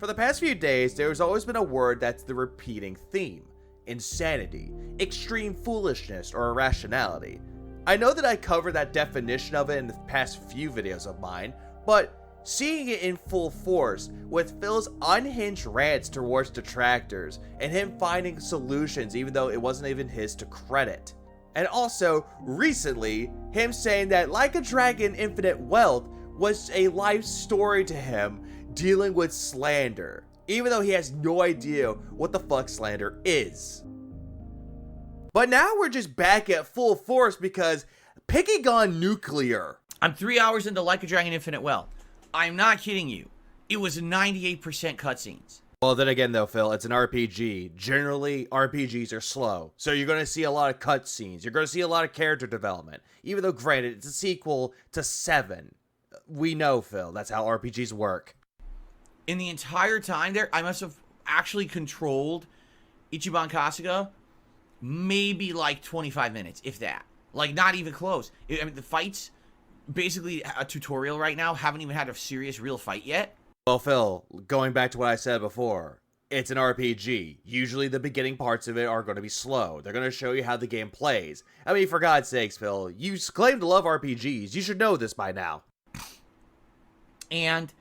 For the past few days, there's always been a word that's the repeating theme: insanity, extreme foolishness, or irrationality. I know that I covered that definition of it in the past few videos of mine, but seeing it in full force with Phil's unhinged rants towards detractors and him finding solutions even though it wasn't even his to credit. And also, recently, him saying that Like a Dragon Infinite Wealth was a life story to him dealing with slander, even though he has no idea what the fuck slander is. But now we're just back at full force because Picky gone nuclear. I'm 3 hours into Like a Dragon Infinite Wealth. I'm not kidding you. It was 98% cutscenes. Well, then again though, Phil, it's an RPG. Generally, RPGs are slow, so you're going to see a lot of cutscenes. You're going to see a lot of character development, even though granted, it's a sequel to 7. We know, Phil, that's how RPGs work. In the entire time there, I must have actually controlled Ichiban Kasuga maybe like 25 minutes, if that. Like, not even close. I mean, the fights, basically a tutorial right now, haven't even had a serious real fight yet. Well, Phil, going back to what I said before, it's an RPG. Usually the beginning parts of it are going to be slow. They're going to show you how the game plays. I mean, for God's sakes, Phil, you claim to love RPGs. You should know this by now. And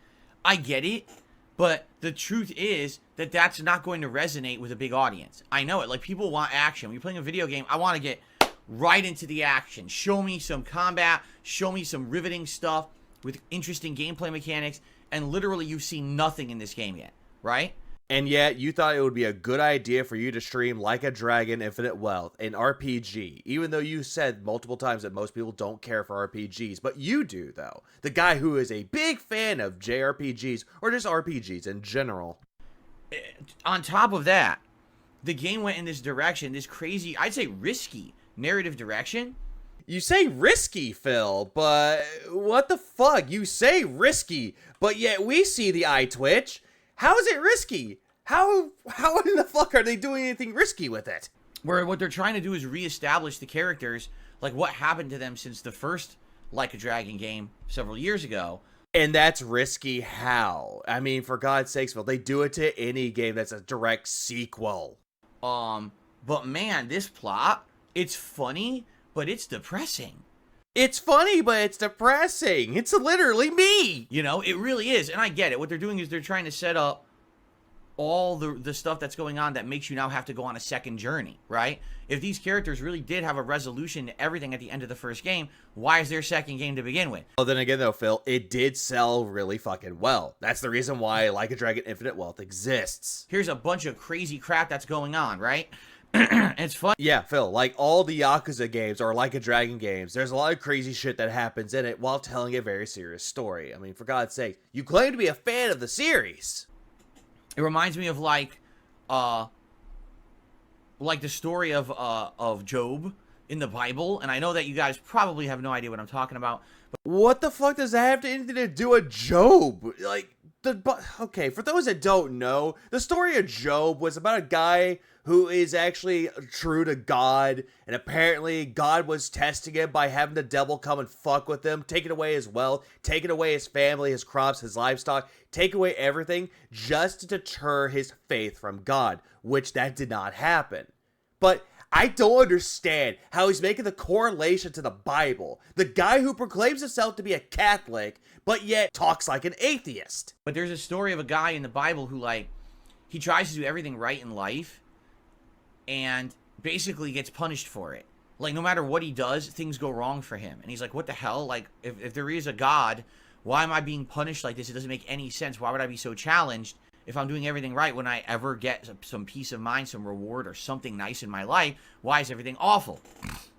I get it. But the truth is that that's not going to resonate with a big audience. I know it. Like, people want action. When you're playing a video game, I want to get right into the action. Show me some combat. Show me some riveting stuff with interesting gameplay mechanics. And literally, you've seen nothing in this game yet, right? And yet, you thought it would be a good idea for you to stream Like a Dragon Infinite Wealth, an RPG, even though you said multiple times that most people don't care for RPGs, but you do, though. The guy who is a big fan of JRPGs, or just RPGs in general. On top of that, the game went in this direction, this crazy, I'd say risky narrative direction. You say risky, Phil, but what the fuck? You say risky, but yet we see the eye twitch. How is it risky? How in the fuck are they doing anything risky with it? Where what they're trying to do is reestablish the characters, like what happened to them since the first Like a Dragon game several years ago. And that's risky how? I mean, for God's sakes, Phil, they do it to any game that's a direct sequel. But man, this plot, it's funny, but it's depressing. It's funny, but it's depressing. It's literally me. You know, it really is. And I get it. What they're doing is they're trying to set up all the stuff that's going on that makes you now have to go on a second journey, right? If these characters really did have a resolution to everything at the end of the first game, why is there a second game to begin with? Well, then again, though, Phil, it did sell really fucking well. That's the reason why Like a Dragon Infinite Wealth exists. Here's a bunch of crazy crap that's going on, right? It's fun. Yeah, Phil, like all the Yakuza games or Like a Dragon games, there's a lot of crazy shit that happens in it while telling a very serious story. I mean, for God's sake, you claim to be a fan of the series. It reminds me of like the story of Job in the Bible, and I know that you guys probably have no idea what I'm talking about. But what the fuck does that have to anything to do with Job? Like, okay, for those that don't know, the story of Job was about a guy who is actually true to God, and apparently God was testing him by having the devil come and fuck with him, taking away his wealth, taking away his family, his crops, his livestock, take away everything just to deter his faith from God, which that did not happen. But I don't understand how he's making the correlation to the Bible. The guy who proclaims himself to be a Catholic, but yet talks like an atheist. But there's a story of a guy in the Bible who, like, he tries to do everything right in life and basically gets punished for it. Like, no matter what he does, things go wrong for him. And he's like, what the hell? Like, if there is a God, why am I being punished like this? It doesn't make any sense. Why would I be so challenged if I'm doing everything right? When I ever get some peace of mind, some reward, or something nice in my life, why is everything awful?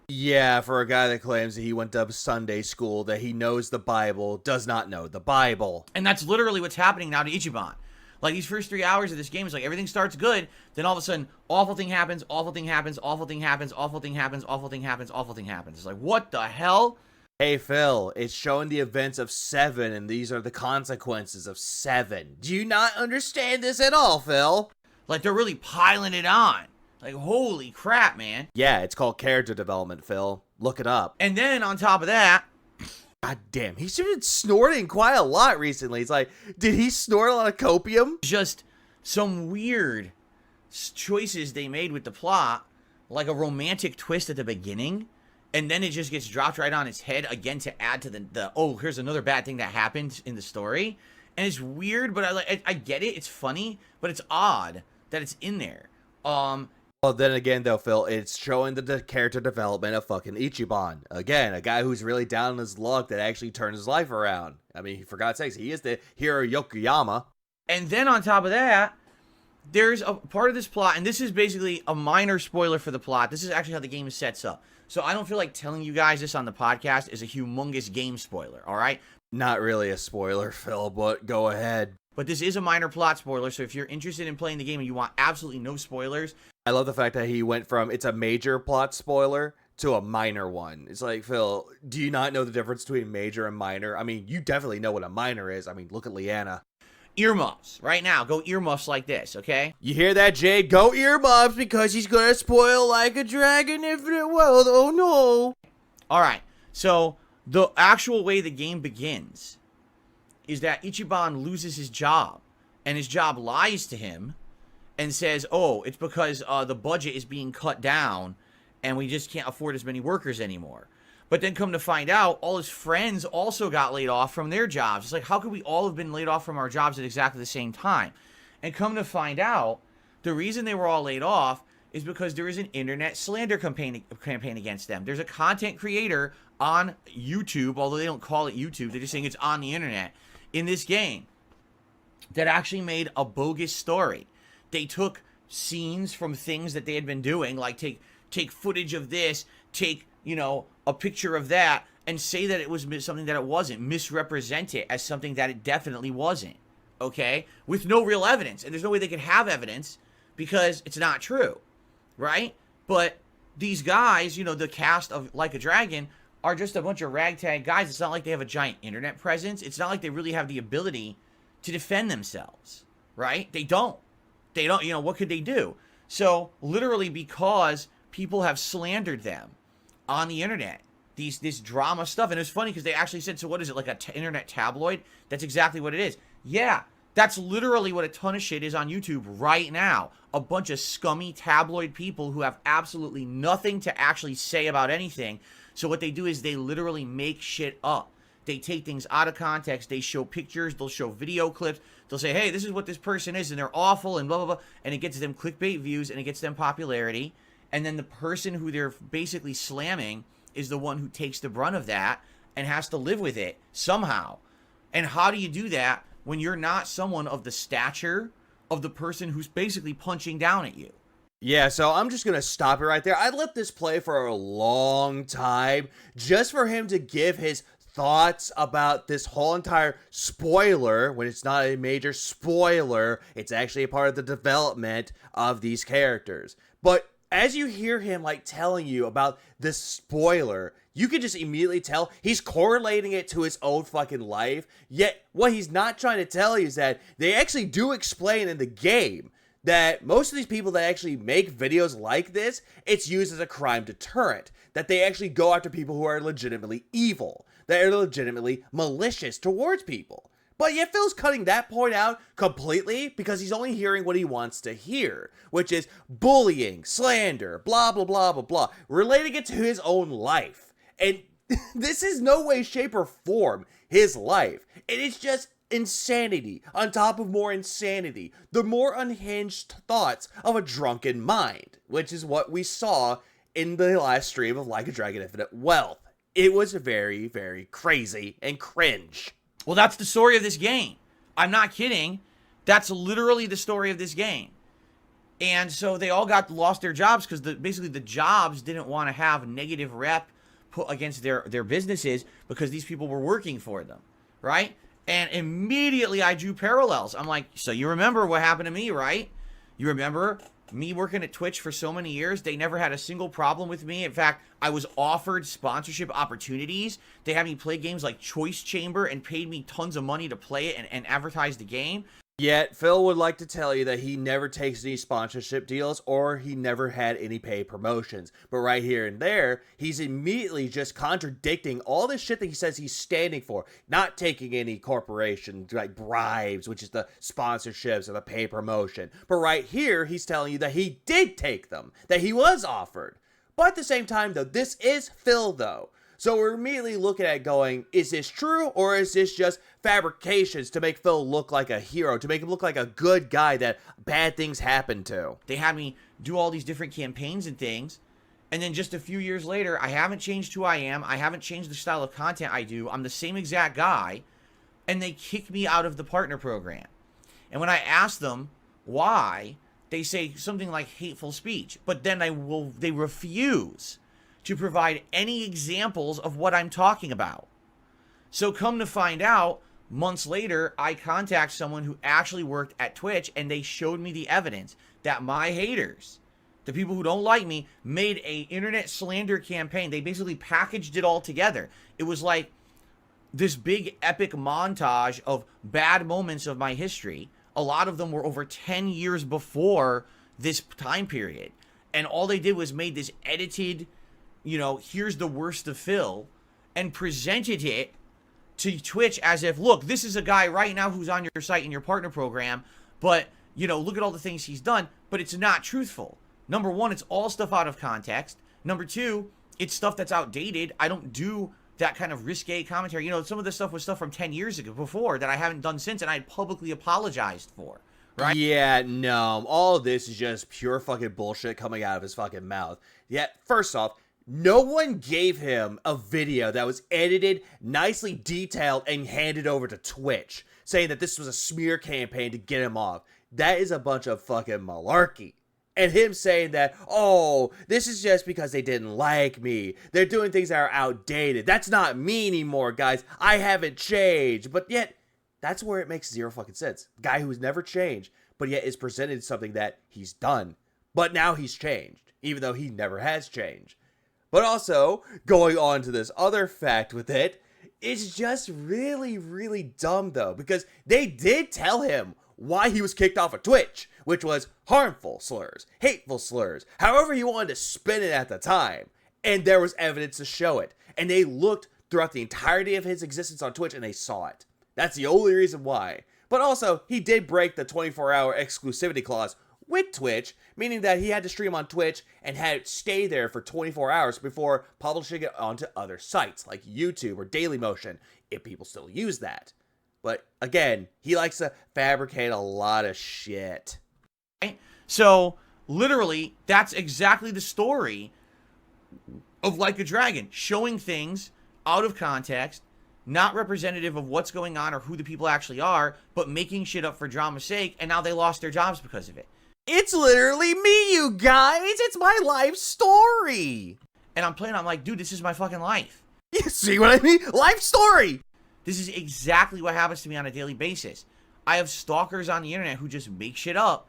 Yeah, for a guy that claims that he went to Sunday school, that he knows the Bible, does not know the Bible. And that's literally what's happening now to Ichiban. Like, these first 3 hours of this game is like everything starts good, then all of a sudden, awful thing happens, awful thing happens, awful thing happens, awful thing happens, awful thing happens, awful thing happens. It's like, what the hell? Hey, Phil, it's showing the events of 7, and these are the consequences of 7. Do you not understand this at all, Phil? Like, they're really piling it on. Like, holy crap, man. Yeah, it's called character development, Phil. Look it up. And then, on top of that, God damn, he's been snorting quite a lot recently. It's like, did he snort a lot of copium? Just some weird choices they made with the plot, like a romantic twist at the beginning, and then it just gets dropped right on its head again to add to the oh, here's another bad thing that happened in the story. And it's weird, but I get it. It's funny, but it's odd that it's in there. Well, then again, though, Phil, it's showing the character development of fucking Ichiban. Again, a guy who's really down on his luck that actually turns his life around. I mean, for God's sakes, he is the hero Yokoyama. And then on top of that, there's a part of this plot, and this is basically a minor spoiler for the plot. This is actually how the game sets up. So I don't feel like telling you guys this on the podcast is a humongous game spoiler, all right? Not really a spoiler, Phil, but go ahead. But this is a minor plot spoiler, so if you're interested in playing the game and you want absolutely no spoilers... I love the fact that he went from, it's a major plot spoiler, to a minor one. It's like, Phil, do you not know the difference between major and minor? I mean, you definitely know what a minor is. I mean, look at Leanna. Earmuffs. Right now, go earmuffs like this, okay? You hear that, Jade? Go earmuffs, because he's gonna spoil Like a Dragon Infinite World. Oh, no. Alright, so the actual way the game begins is that Ichiban loses his job, and his job lies to him and says, oh, it's because the budget is being cut down and we just can't afford as many workers anymore. But then come to find out, all his friends also got laid off from their jobs. It's like, how could we all have been laid off from our jobs at exactly the same time? And come to find out, the reason they were all laid off is because there is an internet slander campaign against them. There's a content creator on YouTube, although they don't call it YouTube, they're just saying it's on the internet, in this game, that actually made a bogus story. They took scenes from things that they had been doing, like take footage of this, take, you know, a picture of that, and say that it was something that it wasn't, misrepresent it as something that it definitely wasn't, okay? With no real evidence, and there's no way they could have evidence because it's not true, right? But these guys, you know, the cast of Like a Dragon are just a bunch of ragtag guys. It's not like they have a giant internet presence. It's not like they really have the ability to defend themselves, right? They don't, you know, what could they do? So, literally because people have slandered them on the internet, this drama stuff, and it was funny because they actually said, so what is it, like a internet tabloid? That's exactly what it is. Yeah, that's literally what a ton of shit is on YouTube right now. A bunch of scummy tabloid people who have absolutely nothing to actually say about anything. So what they do is they literally make shit up. They take things out of context. They show pictures. They'll show video clips. They'll say, hey, this is what this person is, and they're awful, and blah, blah, blah. And it gets them clickbait views, and it gets them popularity. And then the person who they're basically slamming is the one who takes the brunt of that and has to live with it somehow. And how do you do that when you're not someone of the stature of the person who's basically punching down at you? Yeah, so I'm just going to stop it right there. I let this play for a long time just for him to give his thoughts about this whole entire spoiler. When it's not a major spoiler, it's actually a part of the development of these characters. But as you hear him like telling you about this spoiler, you can just immediately tell he's correlating it to his own fucking life. Yet what he's not trying to tell you is that they actually do explain in the game that most of these people that actually make videos like this, it's used as a crime deterrent. That they actually go after people who are legitimately evil, that are legitimately malicious towards people. But yet Phil's cutting that point out completely because he's only hearing what he wants to hear, which is bullying, slander, blah, blah, blah, blah, blah, relating it to his own life. And this is no way, shape, or form his life. It is just insanity on top of more insanity. The more unhinged thoughts of a drunken mind, which is what we saw in the last stream of Like a Dragon Infinite Wealth. It was very, very crazy and cringe. Well, that's the story of this game. I'm not kidding. That's literally the story of this game. And so they all lost their jobs because basically the jobs didn't want to have negative rep put against their businesses because these people were working for them, right? And immediately I drew parallels. I'm like, so you remember what happened to me, right? You remember me working at Twitch for so many years? They never had a single problem with me. In fact, I was offered sponsorship opportunities. They had me play games like Choice Chamber and paid me tons of money to play it and advertise the game. Yet, Phil would like to tell you that he never takes any sponsorship deals or he never had any paid promotions. But right here and there, he's immediately just contradicting all this shit that he says he's standing for. Not taking any corporation like bribes, which is the sponsorships or the paid promotion. But right here, he's telling you that he did take them, that he was offered. But at the same time, though, this is Phil, though. So we're immediately looking at going, is this true or is this just fabrications to make Phil look like a hero, to make him look like a good guy that bad things happen to? They had me do all these different campaigns and things, and then just a few years later, I haven't changed who I am. I haven't changed the style of content I do. I'm the same exact guy, and they kick me out of the partner program. And when I ask them why, they say something like hateful speech, but then they refuse to provide any examples of what I'm talking about. So come to find out, months later, I contact someone who actually worked at Twitch, and they showed me the evidence that my haters, the people who don't like me, made a internet slander campaign. They basically packaged it all together. It was like this big epic montage of bad moments of my history. A lot of them were over 10 years before this time period. And all they did was made this edited, here's the worst of Phil, and presented it to Twitch as if, look, this is a guy right now who's on your site in your partner program, but, look at all the things he's done, but it's not truthful. Number one, it's all stuff out of context. Number two, it's stuff that's outdated. I don't do that kind of risque commentary. Some of this stuff was stuff from 10 years ago before that I haven't done since, and I publicly apologized for. Right? Yeah, no, all of this is just pure fucking bullshit coming out of his fucking mouth. Yet, first off, no one gave him a video that was edited, nicely detailed, and handed over to Twitch, saying that this was a smear campaign to get him off. That is a bunch of fucking malarkey. And him saying that, oh, this is just because they didn't like me. They're doing things that are outdated. That's not me anymore, guys. I haven't changed. But yet, that's where it makes zero fucking sense. Guy who's never changed, but yet is presented something that he's done. But now he's changed, even though he never has changed. But also, going on to this other fact with it, it's just really, really dumb, though, because they did tell him why he was kicked off of Twitch, which was harmful slurs, hateful slurs, however he wanted to spin it at the time. And there was evidence to show it. And they looked throughout the entirety of his existence on Twitch and they saw it. That's the only reason why. But also, he did break the 24-hour exclusivity clause with Twitch, meaning that he had to stream on Twitch and had it stay there for 24 hours before publishing it onto other sites like YouTube or Dailymotion, if people still use that. But again, he likes to fabricate a lot of shit. So, literally, that's exactly the story of Like a Dragon, showing things out of context, not representative of what's going on or who the people actually are, but making shit up for drama's sake, and now they lost their jobs because of it. It's literally me, you guys! It's my life story! And I'm like, dude, this is my fucking life. You see what I mean? Life story! This is exactly what happens to me on a daily basis. I have stalkers on the internet who just make shit up.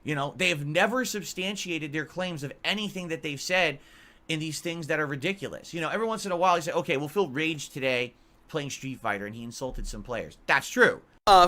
They have never substantiated their claims of anything that they've said in these things that are ridiculous. Every once in a while, they say, okay, well, Phil raged today playing Street Fighter and he insulted some players. That's true.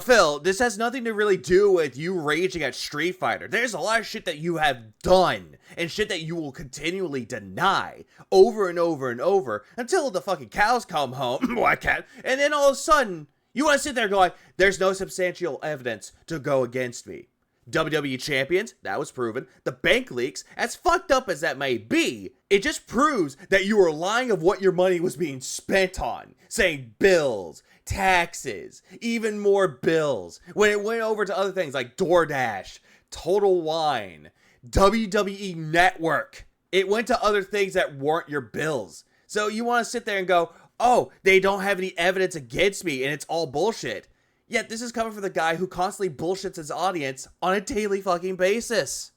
Phil, this has nothing to really do with you raging at Street Fighter. There's a lot of shit that you have done and shit that you will continually deny over and over and over until the fucking cows come home. Why can't? And then all of a sudden, you want to sit there going, there's no substantial evidence to go against me. WWE champions, that was proven. The bank leaks, as fucked up as that may be, it just proves that you were lying of what your money was being spent on. Saying bills, taxes, even more bills. When it went over to other things like DoorDash, Total Wine, WWE Network. It went to other things that weren't your bills. So you want to sit there and go, oh, they don't have any evidence against me and it's all bullshit. Yet this is coming from the guy who constantly bullshits his audience on a daily fucking basis.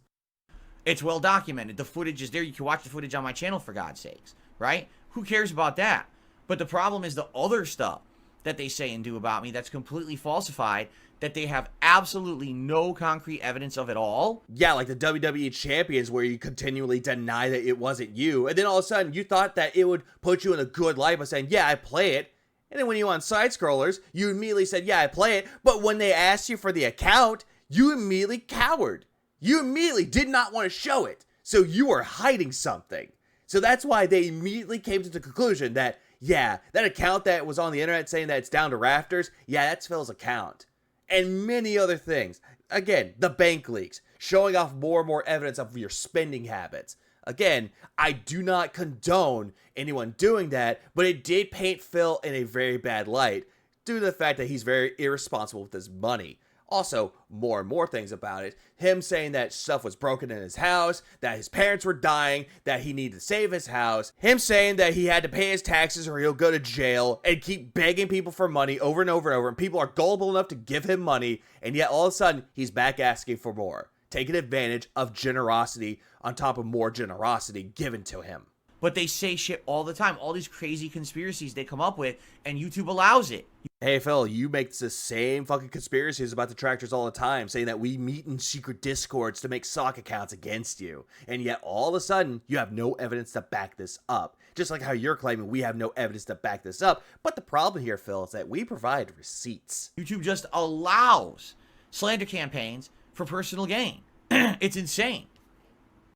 It's well documented. The footage is there. You can watch the footage on my channel, for God's sakes, right? Who cares about that? But the problem is the other stuff that they say and do about me that's completely falsified, that they have absolutely no concrete evidence of at all. Yeah, like the WWE champions where you continually deny that it wasn't you. And then all of a sudden you thought that it would put you in a good light by saying, yeah, I play it. And then when you on side scrollers, you immediately said, yeah, I play it. But when they asked you for the account, you immediately cowered. You immediately did not want to show it. So you were hiding something. So that's why they immediately came to the conclusion that, yeah, that account that was on the internet saying that it's down to rafters, yeah, that's Phil's account. And many other things. Again, the bank leaks, showing off more and more evidence of your spending habits. Again, I do not condone anyone doing that, but it did paint Phil in a very bad light due to the fact that he's very irresponsible with his money. Also, more and more things about it. Him saying that stuff was broken in his house, that his parents were dying, that he needed to save his house. Him saying that he had to pay his taxes or he'll go to jail, and keep begging people for money over and over and over. And people are gullible enough to give him money, and yet all of a sudden, he's back asking for more. Taking advantage of generosity on top of more generosity given to him. But they say shit all the time. All these crazy conspiracies they come up with, and YouTube allows it. Hey, Phil, you make the same fucking conspiracies about the tractors all the time, saying that we meet in secret discords to make sock accounts against you. And yet, all of a sudden, you have no evidence to back this up. Just like how you're claiming we have no evidence to back this up. But the problem here, Phil, is that we provide receipts. YouTube just allows slander campaigns for personal gain. It's insane.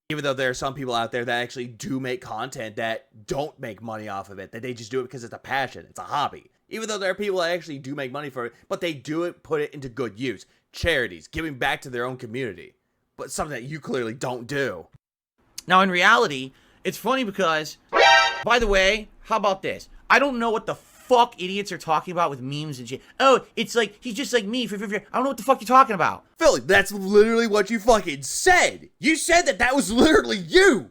Even though there are some people out there that actually do make content that don't make money off of it, that they just do it because it's a passion, it's a hobby. Even though there are people that actually do make money for it, but they do it, put it into good use. Charities, giving back to their own community. But something that you clearly don't do. Now, in reality, it's funny because, by the way, how about this? I don't know what the fuck idiots are talking about with memes and shit. Oh, it's like, he's just like me. I don't know what the fuck you're talking about. Philly, that's literally what you fucking said. You said that was literally you.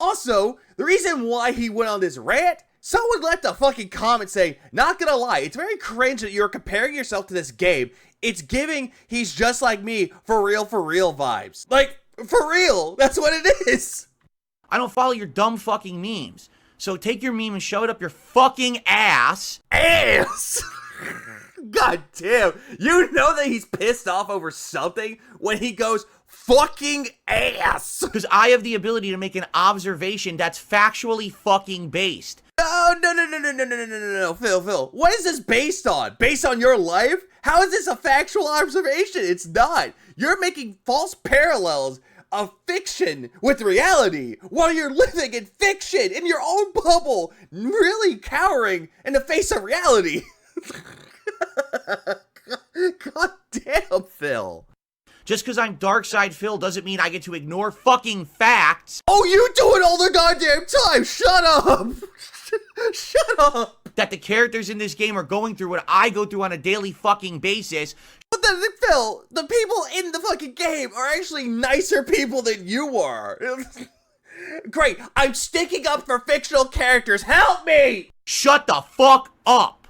Also, the reason why he went on this rant, someone left a fucking comment saying, not gonna lie, it's very cringe that you're comparing yourself to this game. It's giving he's just like me for real vibes. Like, for real, that's what it is. I don't follow your dumb fucking memes. So take your meme and shove it up your fucking ass. Ass! God damn. You know that he's pissed off over something when he goes fucking ass. Because I have the ability to make an observation that's factually fucking based. No, Phil. What is this based on? Based on your life? How is this a factual observation? It's not. You're making false parallels of fiction with reality while you're living in fiction in your own bubble, really cowering in the face of reality. God damn, Phil. Just because I'm Dark Side Phil doesn't mean I get to ignore fucking facts. Oh, you do it all the goddamn time. Shut up. Shut up. That the characters in this game are going through what I go through on a daily fucking basis. But Phil, the people in the fucking game are actually nicer people than you are. Great, I'm sticking up for fictional characters. Help me! Shut the fuck up.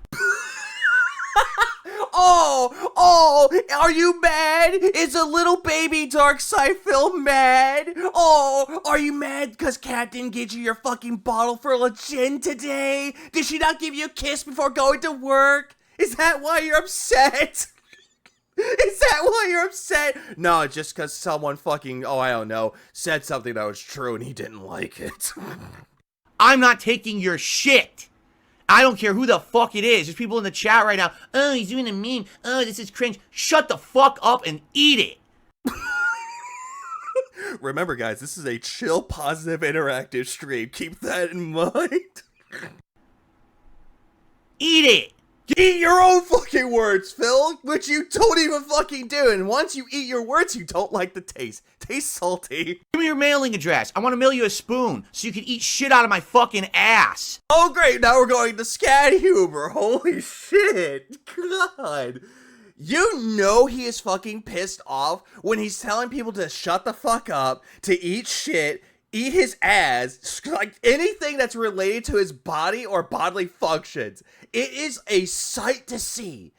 Oh, are you mad? Is a little baby Darkside Phil mad? Oh, are you mad because Kat didn't get you your fucking bottle full of gin today? Did she not give you a kiss before going to work? Is that why you're upset? Is that why you're upset? No, it's just because someone fucking, I don't know, said something that was true and he didn't like it. I'm not taking your shit. I don't care who the fuck it is. There's people in the chat right now. Oh, he's doing a meme. Oh, this is cringe. Shut the fuck up and eat it. Remember, guys, this is a chill, positive, interactive stream. Keep that in mind. Eat it. Eat your own fucking words, Phil, which you don't even fucking do. And once you eat your words, you don't like the taste. Tastes salty. Give me your mailing address. I want to mail you a spoon so you can eat shit out of my fucking ass. Oh, great. Now we're going to scat humor. Holy shit. God. You know he is fucking pissed off when he's telling people to shut the fuck up, to eat shit, eat his ass, like anything that's related to his body or bodily functions. It is a sight to see.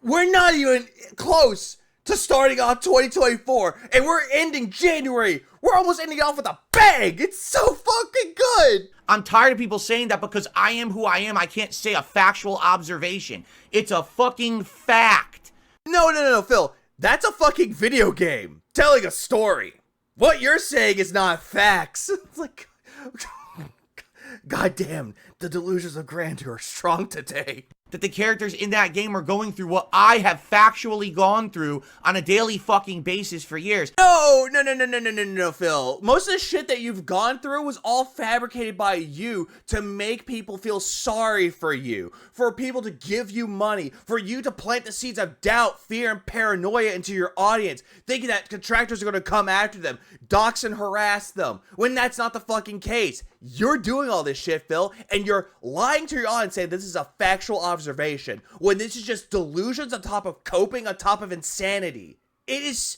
We're not even close to starting off 2024, and we're ending January. We're almost ending off with a bang. It's so fucking good. I'm tired of people saying that because I am who I am, I can't say a factual observation. It's a fucking fact. No, Phil. That's a fucking video game telling a story. What you're saying is not facts. It's like, goddamn, the delusions of grandeur are strong today. that the characters in that game are going through what I have factually gone through on a daily fucking basis for years. No, Phil. Most of the shit that you've gone through was all fabricated by you to make people feel sorry for you, for people to give you money, for you to plant the seeds of doubt, fear, and paranoia into your audience, thinking that contractors are going to come after them, dox and harass them, when that's not the fucking case. You're doing all this shit, Phil, and you're lying to your audience saying this is a factual observation, when this is just delusions on top of coping on top of insanity. It is...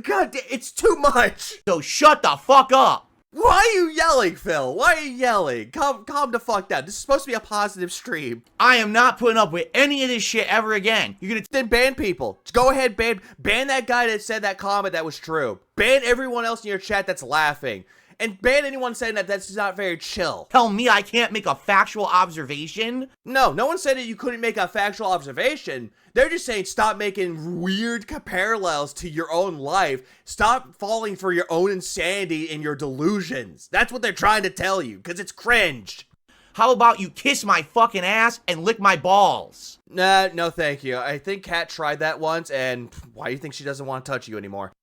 God, it's too much. So shut the fuck up. Why are you yelling, Phil? Why are you yelling? Calm the fuck down. This is supposed to be a positive stream. I am not putting up with any of this shit ever again. You're gonna Then ban people. Go ahead, ban that guy that said that comment that was true. Ban everyone else in your chat that's laughing. And ban anyone saying that that's not very chill. tell me I can't make a factual observation? No one said that you couldn't make a factual observation. They're just saying stop making weird parallels to your own life. Stop falling for your own insanity and your delusions. That's what they're trying to tell you, because it's cringe. How about you kiss my fucking ass and lick my balls? Nah, no thank you. I think Kat tried that once, and why do you think she doesn't want to touch you anymore?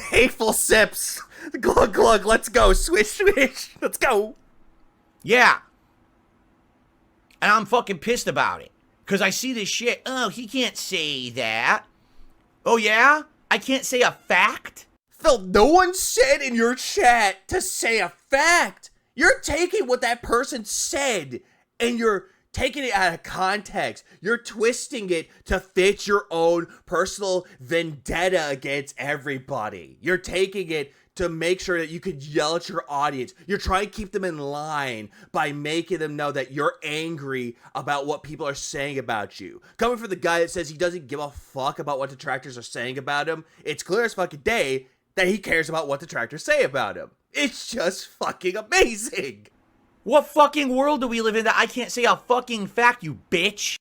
Hateful sips. Glug glug, let's go. Swish swish, let's go. Yeah. And I'm fucking pissed about it. Because I see this shit. Oh, he can't say that. Oh, yeah? I can't say a fact? Phil, no one said in your chat to say a fact. You're taking what that person said and you're taking it out of context. You're twisting it to fit your own personal vendetta against everybody. You're taking it to make sure that you could yell at your audience. You're trying to keep them in line by making them know that you're angry about what people are saying about you. Coming from the guy that says he doesn't give a fuck about what detractors are saying about him, it's clear as fucking day that he cares about what detractors say about him. It's just fucking amazing. What fucking world do we live in that I can't say a fucking fact, you bitch?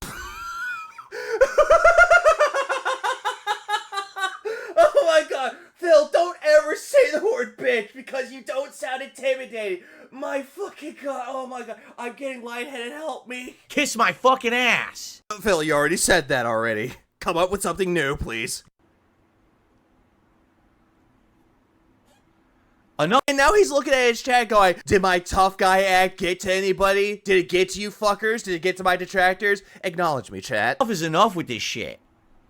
Oh my god, Phil, don't ever say the word bitch because you don't sound intimidating. My fucking god, oh my god, I'm getting lightheaded, help me. Kiss my fucking ass. Phil, you already said that already. Come up with something new, please. And now he's looking at his chat going, did my tough guy act get to anybody? Did it get to you fuckers? Did it get to my detractors? Acknowledge me, chat. Enough is enough with this shit.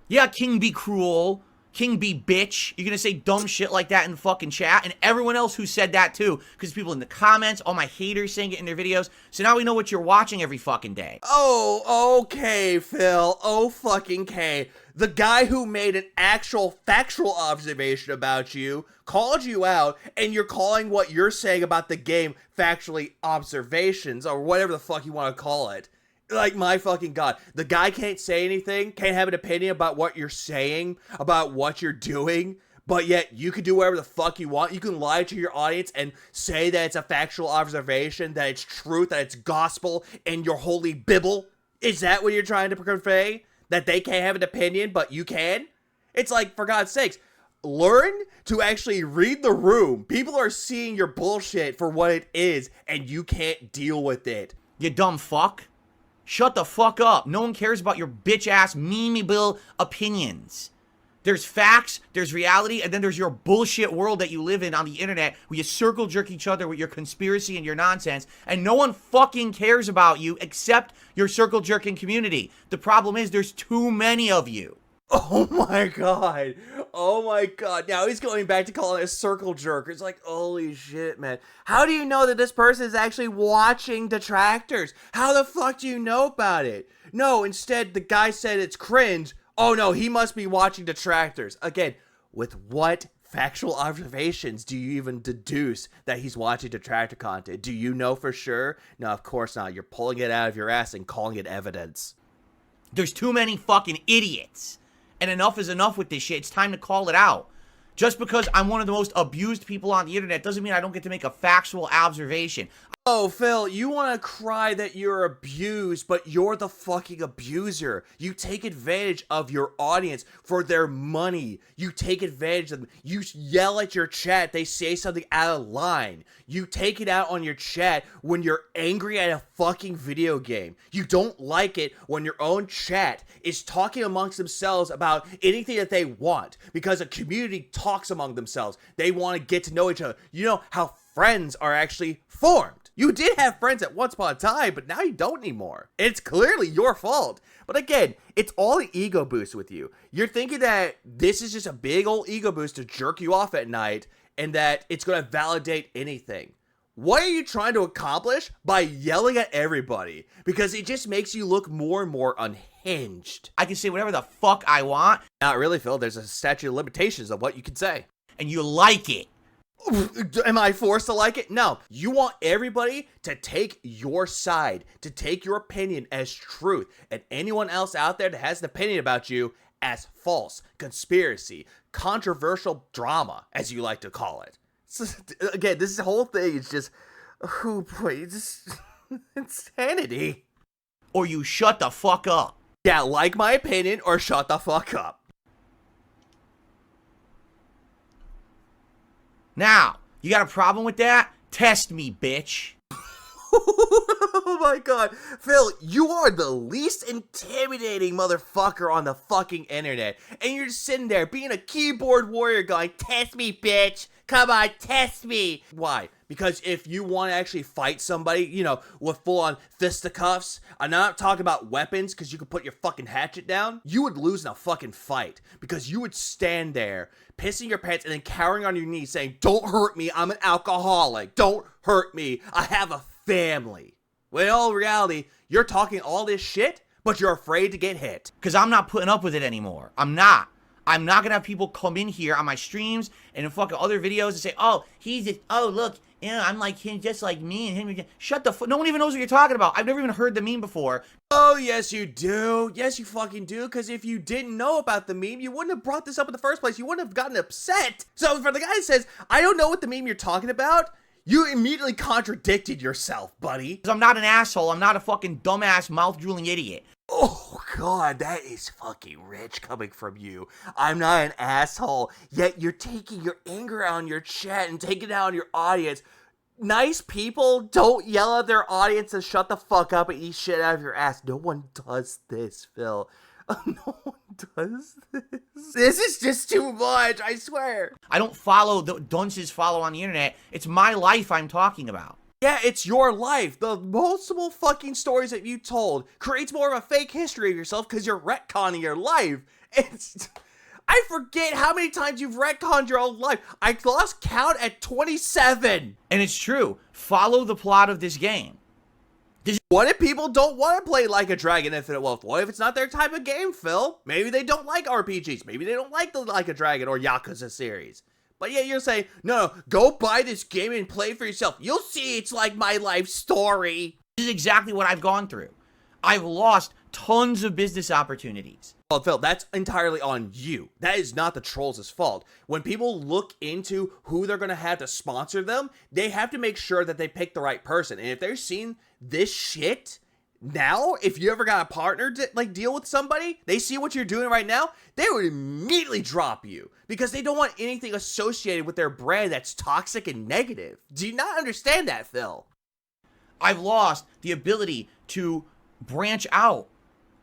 Yeah, King be cruel. King be bitch. You're gonna say dumb shit like that in the fucking chat. And everyone else who said that too. Because people in the comments, all my haters saying it in their videos. So now we know what you're watching every fucking day. Oh, okay, Phil. Oh, fucking K. The guy who made an actual factual observation about you called you out, and you're calling what you're saying about the game factually observations, or whatever the fuck you want to call it. Like, my fucking god. The guy can't say anything, can't have an opinion about what you're saying, about what you're doing, but yet you can do whatever the fuck you want. You can lie to your audience and say that it's a factual observation, that it's truth, that it's gospel, and your holy Bible. Is that what you're trying to convey? That they can't have an opinion, but you can? It's like, for God's sakes, learn to actually read the room. People are seeing your bullshit for what it is, and you can't deal with it. You dumb fuck. Shut the fuck up. No one cares about your bitch-ass, memeable opinions. There's facts, there's reality, and then there's your bullshit world that you live in on the internet where you circle jerk each other with your conspiracy and your nonsense, and no one fucking cares about you except your circle jerking community. The problem is there's too many of you. Oh my god. Oh my god. Now he's going back to calling it a circle jerk. It's like, holy shit, man. How do you know that this person is actually watching detractors? How the fuck do you know about it? No, instead the guy said it's cringe. Oh no, he must be watching detractors. Again, with what factual observations do you even deduce that he's watching detractor content? Do you know for sure? No, of course not. You're pulling it out of your ass and calling it evidence. There's too many fucking idiots. And enough is enough with this shit. It's time to call it out. Just because I'm one of the most abused people on the internet doesn't mean I don't get to make a factual observation. Oh, Phil, you want to cry that you're abused, but you're the fucking abuser. You take advantage of your audience for their money. You take advantage of them. You yell at your chat. They say something out of line. You take it out on your chat when you're angry at a fucking video game. You don't like it when your own chat is talking amongst themselves about anything that they want, because a community talks among themselves. They want to get to know each other. You know how friends are actually formed. You did have friends at once upon a time, but now you don't anymore. It's clearly your fault. But again, it's all an ego boost with you. You're thinking that this is just a big old ego boost to jerk you off at night, and that it's going to validate anything. What are you trying to accomplish by yelling at everybody? Because it just makes you look more and more unhinged. I can say whatever the fuck I want. Not really, Phil. There's a statute of limitations of what you can say. And you like it. Am I forced to like it? No. You want everybody to take your side, to take your opinion as truth, and anyone else out there that has an opinion about you as false, conspiracy, controversial drama, as you like to call it. So, again, this whole thing is just, oh boy, it's just insanity. Or you shut the fuck up. Yeah, like my opinion or shut the fuck up. Now, you got a problem with that? Test me, bitch. Oh my god. Phil, you are the least intimidating motherfucker on the fucking internet. And you're just sitting there being a keyboard warrior going, test me, bitch. Come on, test me. Why? Because if you want to actually fight somebody, you know, with full-on fisticuffs, I'm not talking about weapons because you could put your fucking hatchet down, you would lose in a fucking fight. Because you would stand there, pissing your pants, and then cowering on your knees saying, don't hurt me, I'm an alcoholic. Don't hurt me, I have a family. When in all reality, you're talking all this shit, but you're afraid to get hit. Because I'm not putting up with it anymore. I'm not going to have people come in here on my streams and in fucking other videos and say, oh, he's just, oh, look, you know, I'm like him, just like me and him. Shut the fuck. No one even knows what you're talking about. I've never even heard the meme before. Oh, yes, you do. Yes, you fucking do. Because if you didn't know about the meme, you wouldn't have brought this up in the first place. You wouldn't have gotten upset. So for the guy that says, I don't know what the meme you're talking about, you immediately contradicted yourself, buddy. Because I'm not an asshole. I'm not a fucking dumbass, mouth-drooling idiot. Oh, God, that is fucking rich coming from you. I'm not an asshole, yet you're taking your anger out on your chat and taking it out on your audience. Nice people don't yell at their audience and shut the fuck up and eat shit out of your ass. No one does this, Phil. No one does this. This is just too much, I swear. I don't follow the dunces follow on the internet. It's my life I'm talking about. Yeah, it's your life. The multiple fucking stories that you told creates more of a fake history of yourself because you're retconning your life. I forget how many times you've retconned your own life. I lost count at 27. And it's true. Follow the plot of this game. What if people don't want to play Like a Dragon Infinite Wealth? What if it's not their type of game, Phil? Maybe they don't like RPGs. Maybe they don't like the Like a Dragon or Yakuza series. But yeah, you're saying, no, go buy this game and play for yourself. You'll see it's like my life story. This is exactly what I've gone through. I've lost tons of business opportunities. Well, Phil, that's entirely on you. That is not the trolls' fault. When people look into who they're going to have to sponsor them, they have to make sure that they pick the right person. And if they're seeing this shit now, if you ever got a partner to like deal with somebody, they see what you're doing right now, they would immediately drop you because they don't want anything associated with their brand that's toxic and negative. Do you not understand that, Phil? I've lost the ability to branch out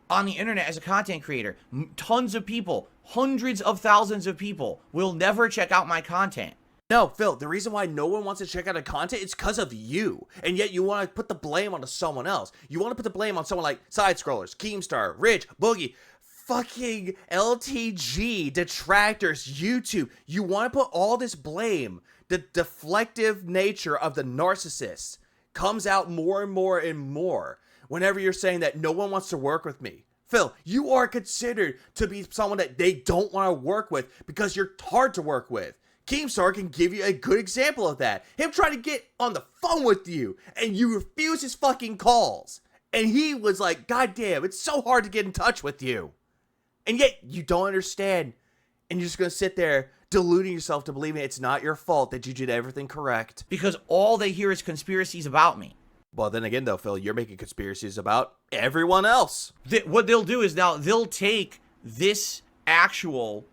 on the internet as a content creator. Tons of people, hundreds of thousands of people will never check out my content. No, Phil, the reason why no one wants to check out a content is because of you. And yet you want to put the blame onto someone else. You want to put the blame on someone like Side Scrollers, Keemstar, Rich, Boogie, fucking LTG, detractors, YouTube. You want to put all this blame, the deflective nature of the narcissist comes out more and more and more whenever you're saying that no one wants to work with me. Phil, you are considered to be someone that they don't want to work with because you're hard to work with. Keemstar can give you a good example of that. Him trying to get on the phone with you, and you refuse his fucking calls. And he was like, God damn, it's so hard to get in touch with you. And yet, you don't understand. And you're just going to sit there deluding yourself to believing it's not your fault that you did everything correct. Because all they hear is conspiracies about me. Well, then again, though, Phil, you're making conspiracies about everyone else. What they'll do is now they'll take this actual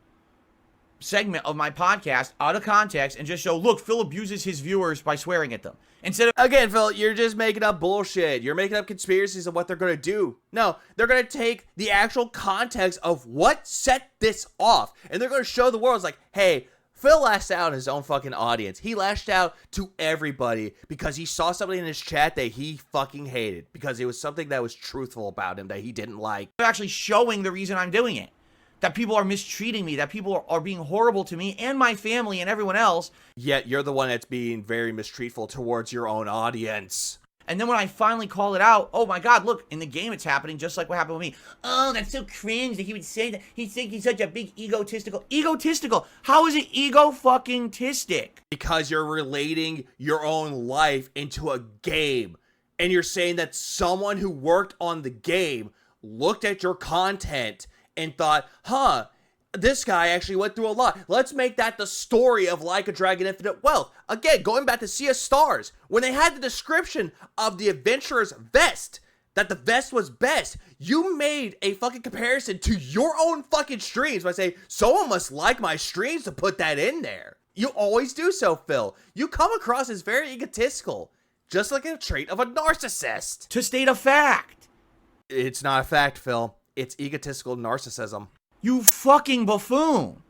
segment of my podcast out of context and just show, look, Phil abuses his viewers by swearing at them. Instead of, again, Phil, you're just making up bullshit. You're making up conspiracies of what they're going to do. No, they're going to take the actual context of what set this off, and they're going to show the world, it's like, hey, Phil lashed out on his own fucking audience. He lashed out to everybody because he saw something in his chat that he fucking hated, because it was something that was truthful about him that he didn't like. they're actually showing the reason I'm doing it. That people are mistreating me, that people are being horrible to me and my family and everyone else. Yet you're the one that's being very mistreatful towards your own audience. And then when I finally call it out, oh my God, look, in the game it's happening just like what happened with me. Oh, that's so cringe that he would say that. He'd think he's such a big egotistical. Egotistical? How is it ego-fucking-tistic? Because you're relating your own life into a game. And you're saying that someone who worked on the game looked at your content and thought, this guy actually went through a lot. Let's make that the story of Like a Dragon Infinite Wealth. Again, going back to Sea of Stars, when they had the description of the adventurer's vest, that the vest was best, you made a fucking comparison to your own fucking streams by saying, someone must like my streams to put that in there. You always do so, Phil. You come across as very egotistical, just like a trait of a narcissist. To state a fact. It's not a fact, Phil. It's egotistical narcissism. You fucking buffoon.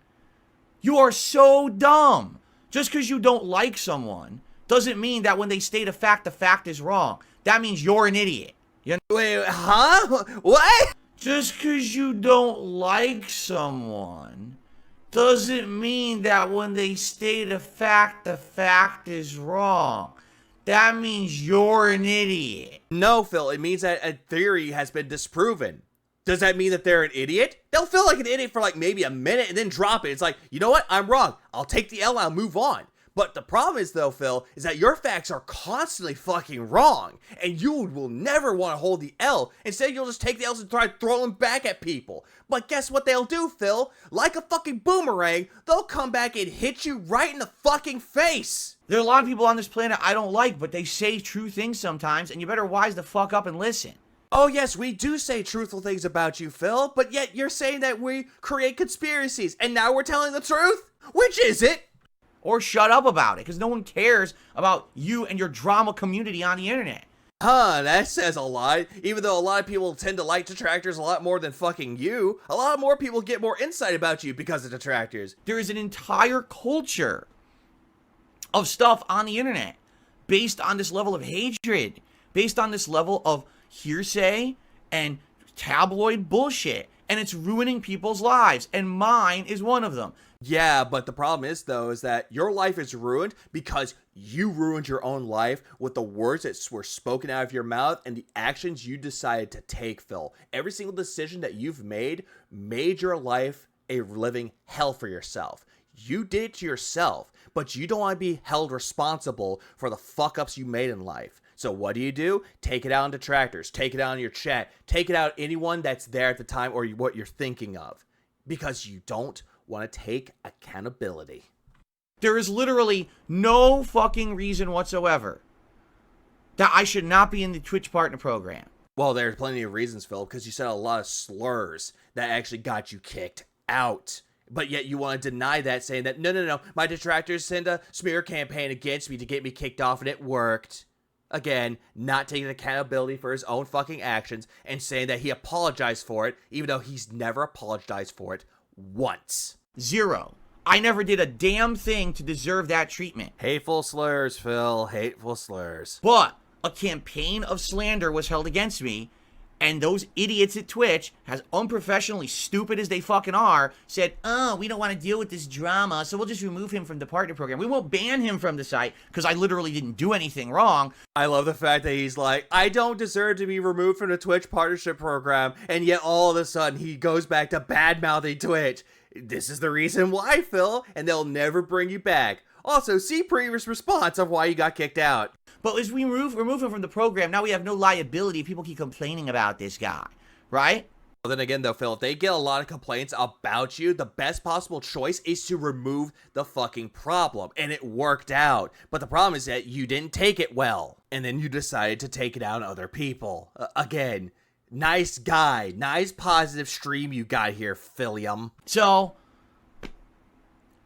You are so dumb. Just because you don't like someone doesn't mean that when they state a fact, the fact is wrong. That means you're an idiot. Wait, huh? What? Just because you don't like someone doesn't mean that when they state a fact, the fact is wrong. That means you're an idiot. No, Phil, it means that a theory has been disproven. Does that mean that they're an idiot? They'll feel like an idiot for like maybe a minute and then drop it. It's like, you know what? I'm wrong. I'll take the L and I'll move on. But the problem is, though, Phil, is that your facts are constantly fucking wrong. And you will never want to hold the L. Instead, you'll just take the L's and try to throw them back at people. But guess what they'll do, Phil? Like a fucking boomerang, they'll come back and hit you right in the fucking face. There are a lot of people on this planet I don't like, but they say true things sometimes, and you better wise the fuck up and listen. Oh yes, we do say truthful things about you, Phil, but yet you're saying that we create conspiracies, and now we're telling the truth? Which is it? Or shut up about it, because no one cares about you and your drama community on the internet. That says a lot. Even though a lot of people tend to like detractors a lot more than fucking you, a lot more people get more insight about you because of detractors. There is an entire culture of stuff on the internet based on this level of hatred, based on this level of hearsay and tabloid bullshit, and it's ruining people's lives, and mine is one of them. Yeah, but the problem is, though, is that your life is ruined because you ruined your own life with the words that were spoken out of your mouth and the actions you decided to take, Phil. Every single decision that you've made your life a living hell for yourself. You did it to yourself, but you don't want to be held responsible for the fuck-ups you made in life. So what do? Take it out on detractors. Take it out on your chat. Take it out on anyone that's there at the time or what you're thinking of. Because you don't want to take accountability. There is literally no fucking reason whatsoever that I should not be in the Twitch partner program. Well, there's plenty of reasons, Phil, because you said a lot of slurs that actually got you kicked out. But yet you want to deny that, saying that, no, my detractors sent a smear campaign against me to get me kicked off, and it worked. Again, not taking accountability for his own fucking actions and saying that he apologized for it, even though he's never apologized for it once. Zero. I never did a damn thing to deserve that treatment. Hateful slurs, Phil. Hateful slurs. But a campaign of slander was held against me, and those idiots at Twitch, as unprofessionally stupid as they fucking are, said, oh, we don't want to deal with this drama, so we'll just remove him from the partner program. We won't ban him from the site, because I literally didn't do anything wrong. I love the fact that he's like, I don't deserve to be removed from the Twitch partnership program, and yet all of a sudden he goes back to bad-mouthing Twitch. This is the reason why, Phil, and they'll never bring you back. Also, see previous response of why you got kicked out. But as we remove him from the program, now we have no liability if people keep complaining about this guy, right? But then again though, Phil, if they get a lot of complaints about you, the best possible choice is to remove the fucking problem. And it worked out. But the problem is that you didn't take it well. And then you decided to take it out on other people. Again, nice guy. Nice positive stream you got here, Philium. So,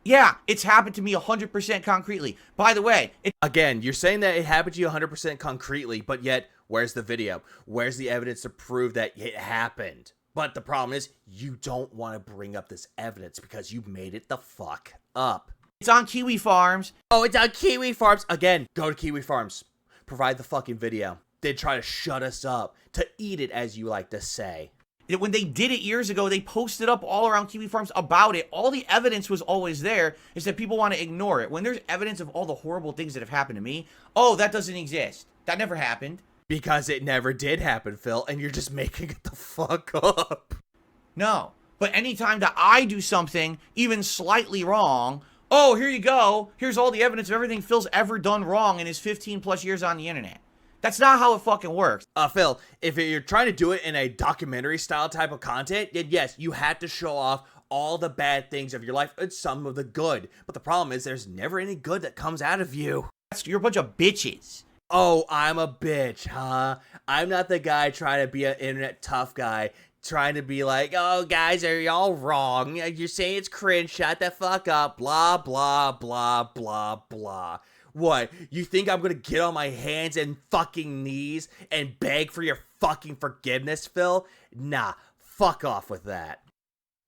yeah, it's happened to me 100% concretely. By the way, again, you're saying that it happened to you 100% concretely, but yet, where's the video? Where's the evidence to prove that it happened? But the problem is, you don't want to bring up this evidence because you made it the fuck up. It's on Kiwi Farms. Oh, it's on Kiwi Farms. Again, go to Kiwi Farms. Provide the fucking video. They try to shut us up, to eat it as you like to say. When they did it years ago, they posted up all around Kiwi Farms about it. All the evidence was always there. It's that people want to ignore it. When there's evidence of all the horrible things that have happened to me, oh, that doesn't exist. That never happened. Because it never did happen, Phil, and you're just making it the fuck up. No. But anytime that I do something even slightly wrong, oh, here you go. Here's all the evidence of everything Phil's ever done wrong in his 15 plus years on the internet. That's not how it fucking works. Phil, if you're trying to do it in a documentary style type of content, then yes, you have to show off all the bad things of your life and some of the good. But the problem is there's never any good that comes out of you. You're a bunch of bitches. Oh, I'm a bitch, huh? I'm not the guy trying to be an internet tough guy, trying to be like, oh, guys, are y'all wrong? You're saying it's cringe, shut the fuck up, blah, blah, blah, blah, blah. What, you think I'm gonna get on my hands and fucking knees and beg for your fucking forgiveness, Phil? Nah, fuck off with that.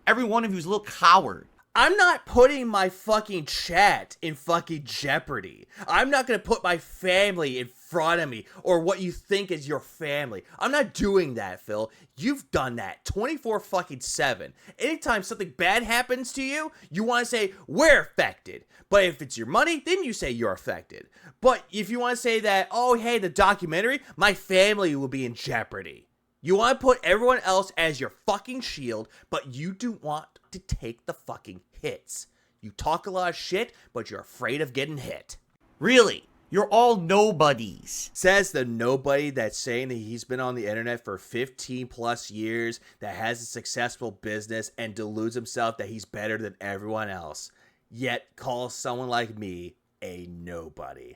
Every one of you is a little coward. I'm not putting my fucking chat in fucking jeopardy. I'm not gonna put my family in front of me or what you think is your family. I'm not doing that, Phil. You've done that 24/7. Anytime something bad happens to you, you want to say, we're affected. But if it's your money, then you say you're affected. But if you want to say that, oh, hey, the documentary, my family will be in jeopardy. You want to put everyone else as your fucking shield, but you do want to take the fucking hits. You talk a lot of shit, but you're afraid of getting hit. Really? You're all nobodies. Says the nobody that's saying that he's been on the internet for 15 plus years, that has a successful business, and deludes himself that he's better than everyone else, yet calls someone like me a nobody.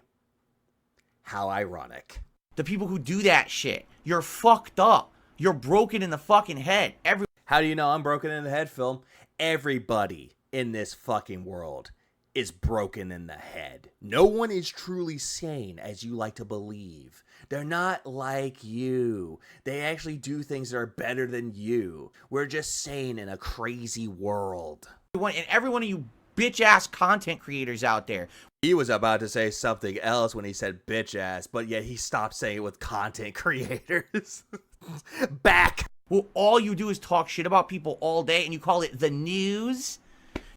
How ironic. The people who do that shit, you're fucked up. You're broken in the fucking head. How do you know I'm broken in the head, Phil? Everybody in this fucking world is broken in the head. No one is truly sane, as you like to believe. They're not like you. They actually do things that are better than you. We're just sane in a crazy world. And every one of you bitch-ass content creators out there. He was about to say something else when he said bitch-ass, but yet he stopped saying it with content creators. Back! Well, all you do is talk shit about people all day, and you call it the news?